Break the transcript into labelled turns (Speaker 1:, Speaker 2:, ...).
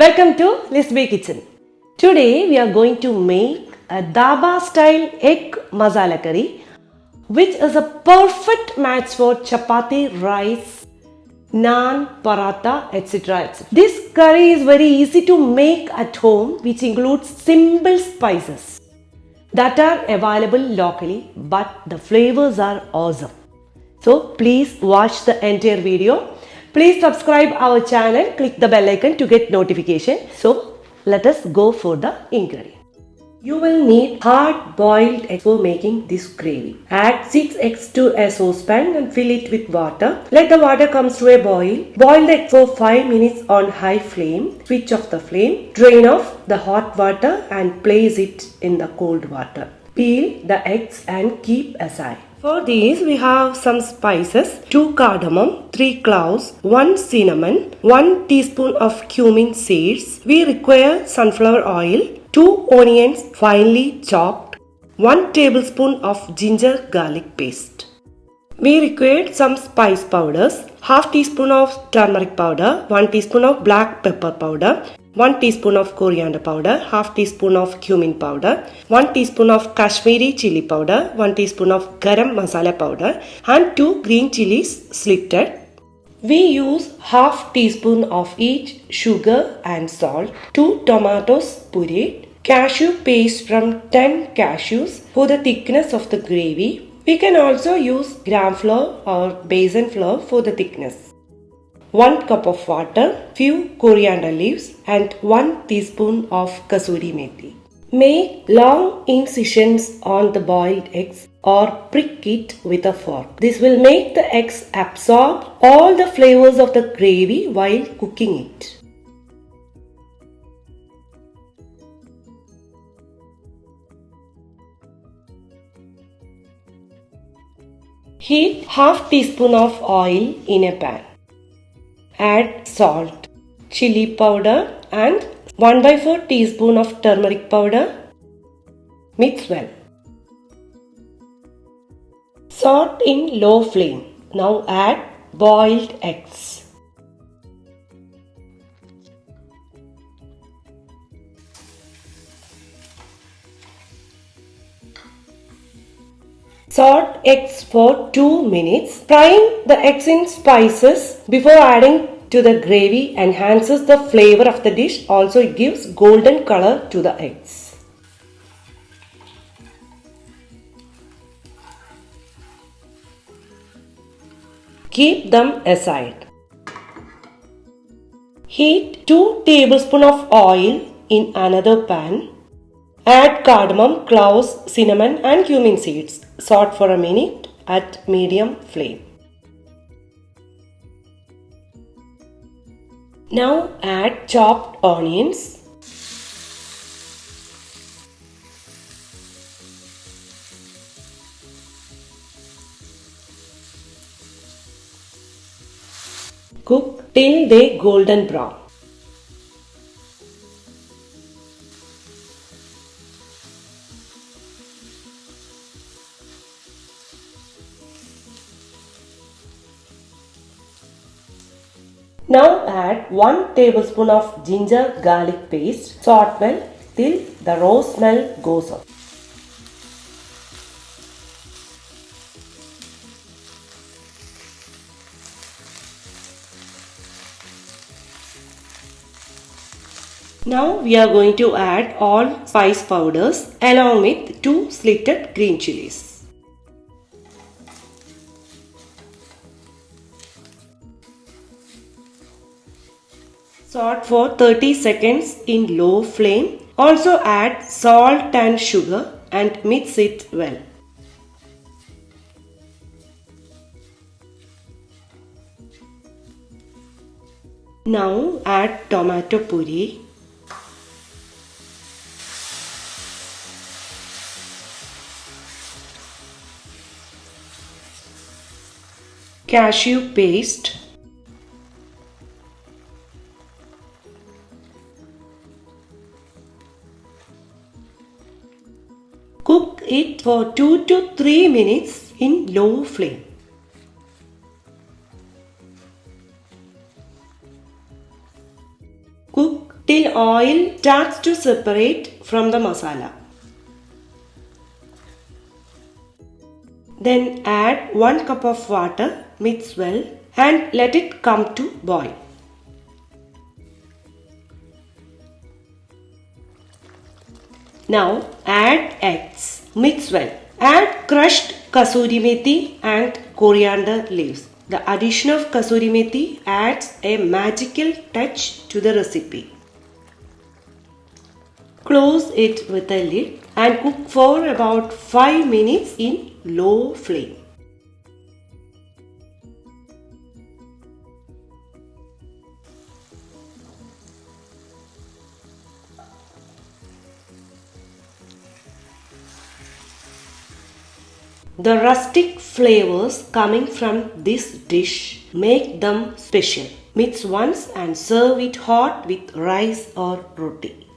Speaker 1: Welcome to Lizbee kitchen. Today we are going to make a Dhaba style egg masala curry, which is a perfect match for chapati, rice, naan, paratha, etc. This curry is very easy to make at home, which includes simple spices that are available locally, but the flavors are awesome. So please watch the entire video. Please subscribe our channel, click the bell icon to get notification. So let us go for the ingredient. You will need hard boiled eggs for making this gravy. Add 6 eggs to a saucepan and fill it with water. Let the water come to a boil. Boil the egg for 5 minutes on high flame. Switch off the flame. Drain off the hot water and place it in the cold water. Peel the eggs and keep aside. For these we have some spices: 2 cardamom, 3 cloves, 1 cinnamon, 1 teaspoon of cumin seeds. We require sunflower oil, 2 onions finely chopped, 1 tablespoon of ginger garlic paste. We required some spice powders: half teaspoon of turmeric powder, 1 teaspoon of black pepper powder, 1 teaspoon of coriander powder, half teaspoon of cumin powder, 1 teaspoon of Kashmiri chili powder, 1 teaspoon of garam masala powder, and 2 green chilies slitted. We use half teaspoon of each sugar and salt, 2 tomatoes pureed, cashew paste from 10 cashews for the thickness of the gravy. We can also use gram flour or besan flour for the thickness. 1 cup of water, few coriander leaves, and 1 teaspoon of kasuri methi. Make long incisions on the boiled eggs or prick it with a fork. This will make the eggs absorb all the flavors of the gravy while cooking it. Heat half teaspoon of oil in a pan. Add salt, chili powder and 1/4 teaspoon of turmeric powder. Mix well. Saute in low flame. Now add boiled eggs. Saute eggs for 2 minutes. Frying the eggs in spices before adding to the gravy enhances the flavor of the dish. Also, it gives golden color to the eggs. Keep them aside. Heat 2 tablespoons of oil in another pan. Add cardamom, cloves, cinnamon and cumin seeds. Saute for a minute at medium flame. Now add chopped onions. Cook till they golden brown. Now add 1 tablespoon of ginger garlic paste. Saute well till the raw smell goes off. Now we are going to add all spice powders along with 2 slitted green chilies. Saute for 30 seconds in low flame. Also add salt and sugar and mix it well. Now add tomato puree. Cashew paste. Cook it for 2 to 3 minutes in low flame. Cook till oil starts to separate from the masala. Then add 1 cup of water, mix well and let it come to boil. Now add eggs, mix well. Add crushed kasuri methi and coriander leaves. The addition of kasuri methi adds a magical touch to the recipe. Close it with a lid and cook for about 5 minutes in low flame. The rustic flavors coming from this dish make them special. Mix once and serve it hot with rice or roti.